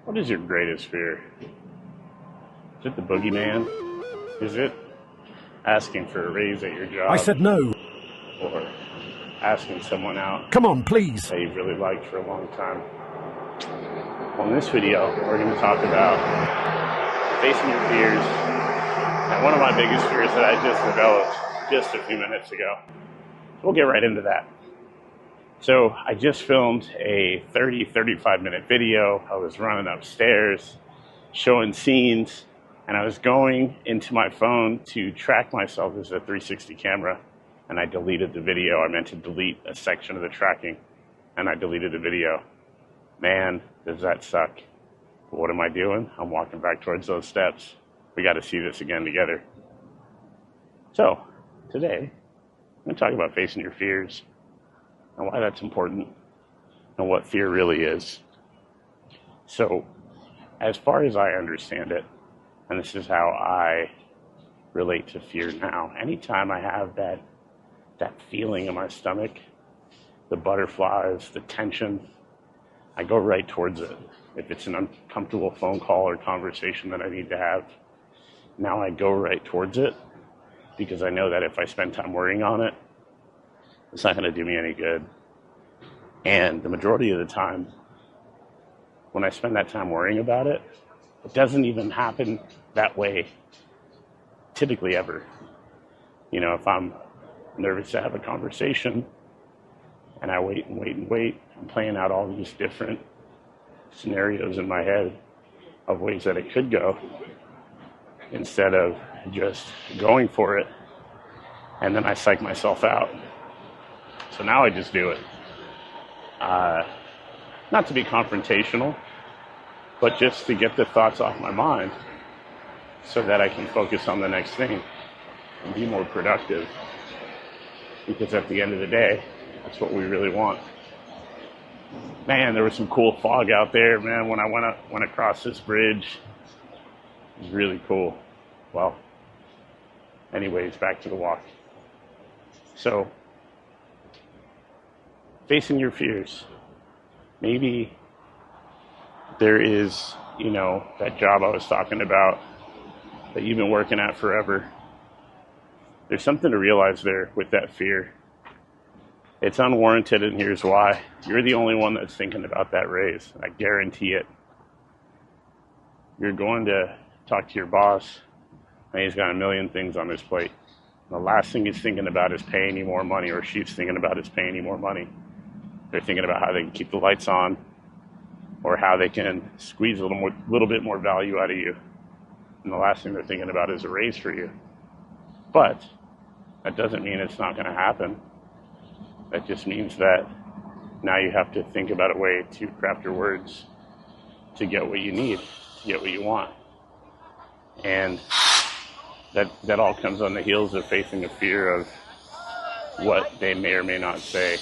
What is your greatest fear? Is it the boogeyman? Is it asking for a raise at your job? I said no. Or asking someone out Come on, please. that you've really liked for a long time? Well, in this video, we're going to talk about facing your fears. And one of my biggest fears that I just developed just a few minutes ago. We'll get right into that. So I just filmed a 35 minute video. I was running upstairs, showing scenes, and I was going into my phone to track myself as a 360 camera, and I deleted the video. I meant to delete a section of the tracking, and I deleted the video. Man, does that suck. But what am I doing? I'm walking back towards those steps. We got to see this again together. So today, I'm going to talk about facing your fears and why that's important and what fear really is. So, as far as I understand it, and this is how I relate to fear now, anytime I have that feeling in my stomach, the butterflies, the tension, I go right towards it. If it's an uncomfortable phone call or conversation that I need to have, now I go right towards it because I know that if I spend time worrying on it, it's not going to do me any good. And the majority of the time, when I spend that time worrying about it, it doesn't even happen that way, typically ever. You know, if I'm nervous to have a conversation and I wait and wait and wait, I'm playing out all these different scenarios in my head of ways that it could go instead of just going for it. And then I psych myself out. So now I just do it. Not to be confrontational, but just to get the thoughts off my mind so that I can focus on the next thing and be more productive. Because at the end of the day, that's what we really want. Man, there was some cool fog out there, man, when I went across this bridge. It was really cool. Well, anyways, back to the walk. So, facing your fears. Maybe there is, that job I was talking about that you've been working at forever. There's something to realize there with that fear. It's unwarranted, and here's why. You're the only one that's thinking about that raise. I guarantee it. You're going to talk to your boss, and he's got a million things on his plate. The last thing he's thinking about is paying you more money, or she's thinking about is paying you more money. They're thinking about how they can keep the lights on or how they can squeeze a little bit more value out of you. And the last thing they're thinking about is a raise for you. But that doesn't mean it's not going to happen. That just means that now you have to think about a way to craft your words to get what you need, to get what you want. And that all comes on the heels of facing a fear of what they may or may not say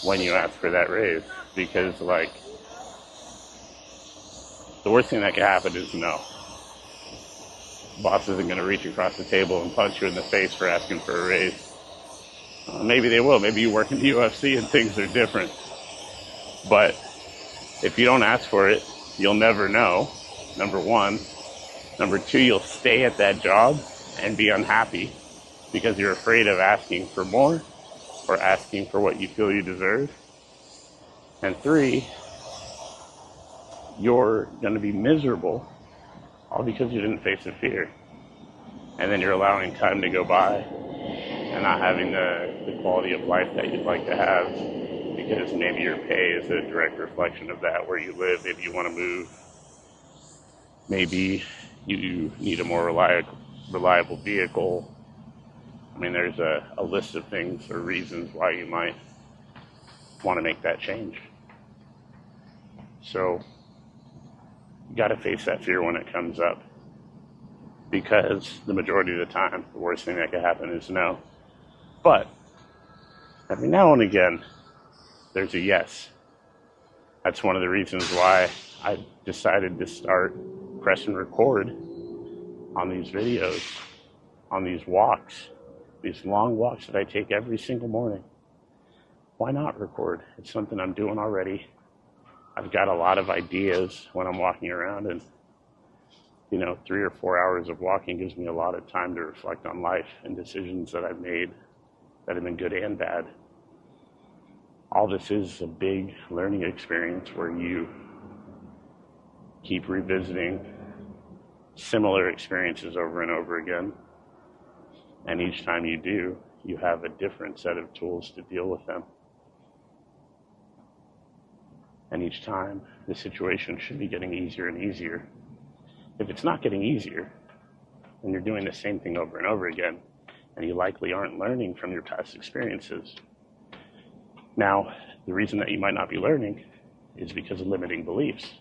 when you ask for that raise. Because, the worst thing that could happen is no. Boss isn't going to reach across the table and punch you in the face for asking for a raise. Maybe they will. Maybe you work in the UFC and things are different. But if you don't ask for it, you'll never know, number one. Number two, you'll stay at that job and be unhappy because you're afraid of asking for more or asking for what you feel you deserve. And three, you're going to be miserable all because you didn't face a fear. And then you're allowing time to go by and not having the quality of life that you'd like to have because maybe your pay is a direct reflection of that, where you live. Maybe you want to move. Maybe you need a more reliable vehicle. I mean, there's a list of things or reasons why you might want to make that change. So you got to face that fear when it comes up, because the majority of the time, the worst thing that could happen is no. But every now and again, there's a yes. That's one of the reasons why I decided to start press and record on these videos, on these walks, these long walks that I take every single morning. Why not record? It's something I'm doing already. I've got a lot of ideas when I'm walking around, and 3 or 4 hours of walking gives me a lot of time to reflect on life and decisions that I've made that have been good and bad. All this is a big learning experience where you keep revisiting similar experiences over and over again. And each time you do, you have a different set of tools to deal with them. And each time, the situation should be getting easier and easier. If it's not getting easier, then you're doing the same thing over and over again, and you likely aren't learning from your past experiences. Now, the reason that you might not be learning is because of limiting beliefs.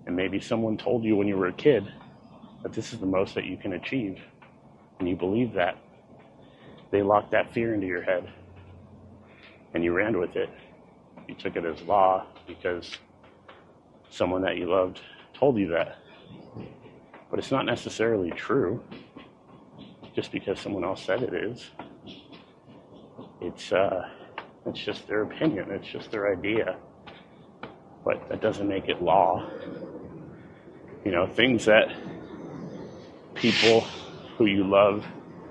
And maybe someone told you when you were a kid that this is the most that you can achieve, and you believe that. They locked that fear into your head, and you ran with it. You took it as law because someone that you loved told you that. But it's not necessarily true just because someone else said it is. It's just their opinion. It's just their idea. But that doesn't make it law. Things that people who you love,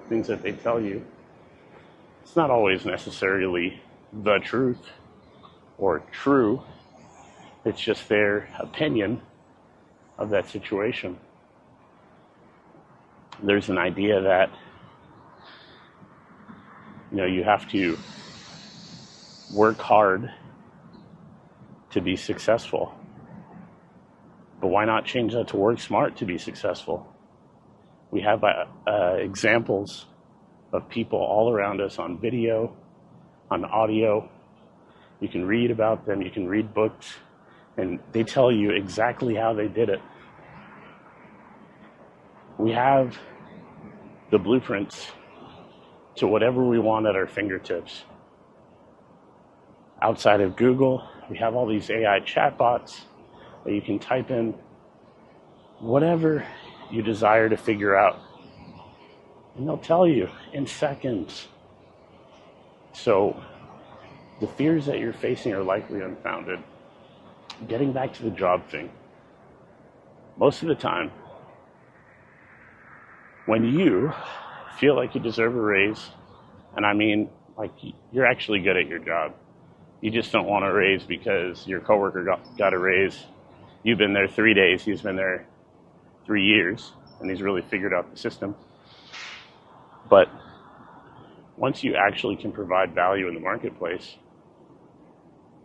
things that they tell you, it's not always necessarily the truth or true. It's just their opinion of that situation. There's an idea that, you have to work hard to be successful. But why not change that to work smart to be successful? We have examples of people all around us on video, on audio. You can read about them, you can read books, and they tell you exactly how they did it. We have the blueprints to whatever we want at our fingertips. Outside of Google, we have all these AI chatbots that you can type in whatever you desire to figure out, and they'll tell you in seconds. So the fears that you're facing are likely unfounded. Getting back to the job thing, most of the time, when you feel like you deserve a raise, and I mean, like, you're actually good at your job, you just don't want a raise because your coworker got a raise. You've been there 3 days, he's been there 3 years, and he's really figured out the system. But once you actually can provide value in the marketplace,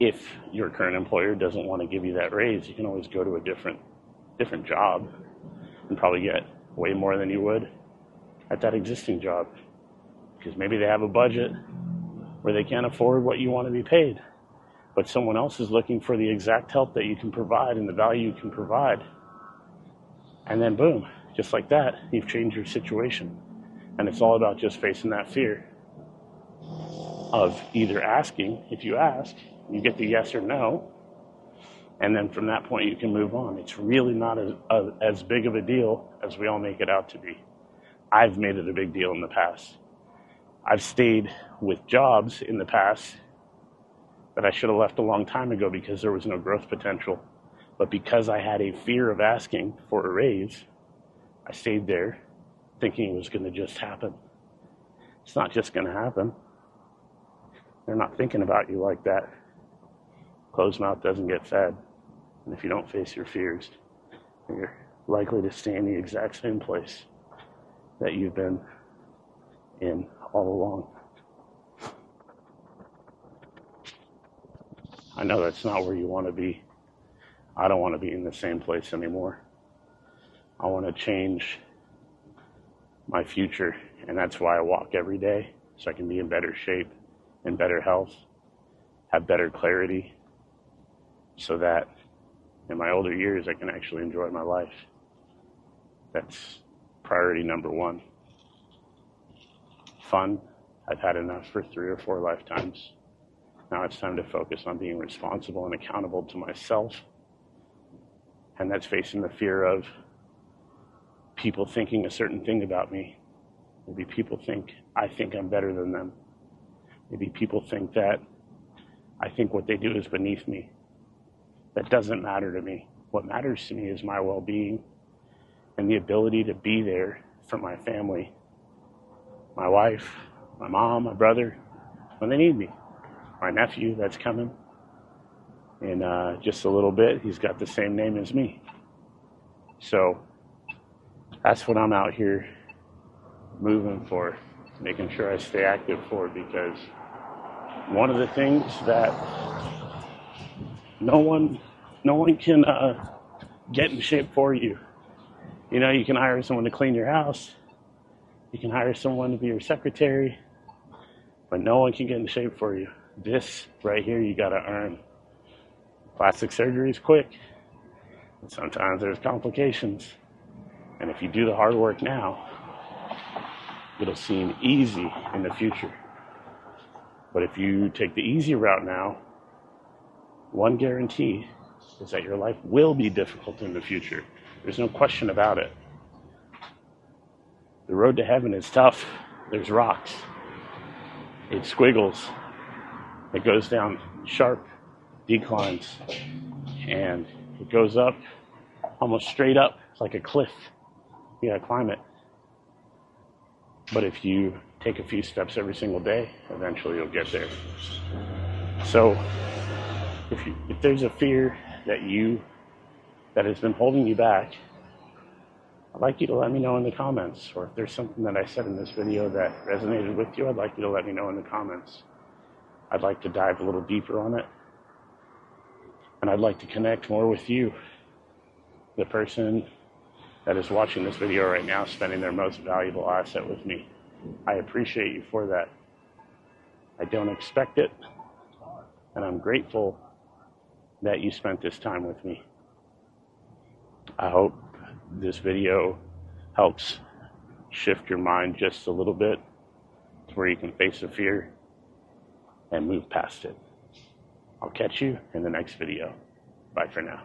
if your current employer doesn't want to give you that raise, you can always go to a different job and probably get way more than you would at that existing job, because maybe they have a budget where they can't afford what you want to be paid, but someone else is looking for the exact help that you can provide and the value you can provide. And then boom, just like that, you've changed your situation. And it's all about just facing that fear of either asking. If you ask, you get the yes or no, and then from that point you can move on. It's really not as big of a deal as we all make it out to be. I've made it a big deal in the past. I've stayed with jobs in the past that I should have left a long time ago because there was no growth potential. But because I had a fear of asking for a raise, I stayed there thinking it was going to just happen. It's not just going to happen. They're not thinking about you like that. Closed mouth doesn't get fed. And if you don't face your fears, you're likely to stay in the exact same place that you've been in all along. I know that's not where you want to be. I don't want to be in the same place anymore. I want to change my future, and that's why I walk every day, so I can be in better shape, in better health, have better clarity, so that in my older years I can actually enjoy my life. That's priority number one. Fun, I've had enough for 3 or 4 lifetimes. Now it's time to focus on being responsible and accountable to myself. And that's facing the fear of people thinking a certain thing about me. Maybe people think I think I'm better than them. Maybe people think that I think what they do is beneath me. That doesn't matter to me. What matters to me is my well-being and the ability to be there for my family, my wife, my mom, my brother, when they need me. My nephew that's coming in just a little bit. He's got the same name as me. So that's what I'm out here moving for, making sure I stay active for, because one of the things that no one can get in shape for you. You know, you can hire someone to clean your house. You can hire someone to be your secretary, but no one can get in shape for you. This right here, you got to earn. Plastic surgery is quick, and sometimes there's complications. And if you do the hard work now, it'll seem easy in the future. But if you take the easy route now, one guarantee is that your life will be difficult in the future. There's no question about it. The road to heaven is tough. There's rocks. It squiggles. It goes down sharp declines. And it goes up almost straight up. It's like a cliff. You gotta climb it. But if you take a few steps every single day, eventually you'll get there. So if there's a fear that has been holding you back, I'd like you to let me know in the comments. Or if there's something that I said in this video that resonated with you, I'd like you to let me know in the comments. I'd like to dive a little deeper on it. And I'd like to connect more with you, the person that is watching this video right now, spending their most valuable asset with me. I appreciate you for that. I don't expect it, and I'm grateful that you spent this time with me. I hope this video helps shift your mind just a little bit to where you can face the fear and move past it. I'll catch you in the next video. Bye for now.